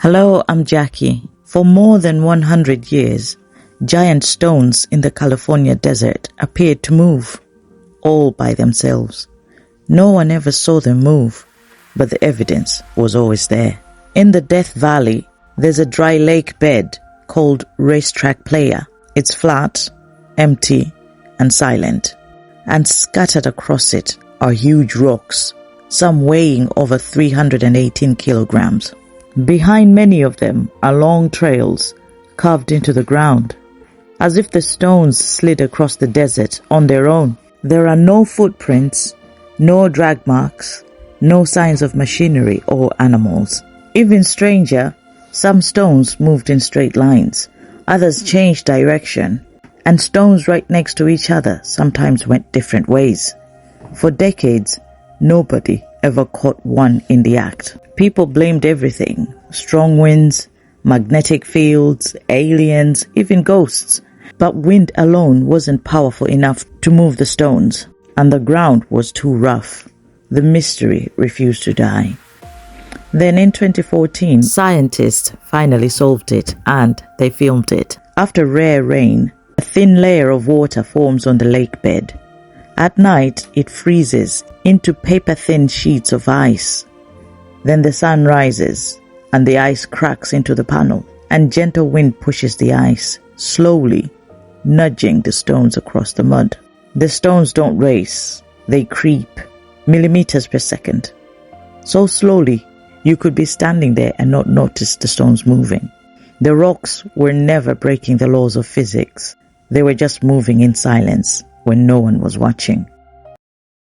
Hello, I'm Jackie. For more than 100 years, giant stones in the California desert appeared to move, all by themselves. No one ever saw them move, but the evidence was always there. In the Death Valley, there's a dry lake bed called Racetrack Playa. It's flat, empty, and silent. And scattered across it are huge rocks, some weighing over 318 kilograms. Behind many of them are long trails carved into the ground, as if the stones slid across the desert on their own. There are no footprints, no drag marks, no signs of machinery or animals. Even stranger, some stones moved in straight lines, others changed direction, and stones right next to each other sometimes went different ways. For decades, nobody ever caught one in the act. People blamed everything: strong winds, magnetic fields, aliens, even ghosts. But wind alone wasn't powerful enough to move the stones, and the ground was too rough. The mystery refused to die. Then in 2014, scientists finally solved it, and they filmed it. After rare rain, a thin layer of water forms on the lake bed. At night, it freezes into paper-thin sheets of ice. Then the sun rises, and the ice cracks into the panel, and gentle wind pushes the ice, slowly, nudging the stones across the mud. The stones don't race, they creep, millimeters per second. So slowly, you could be standing there and not notice the stones moving. The rocks were never breaking the laws of physics. They were just moving in silence when no one was watching.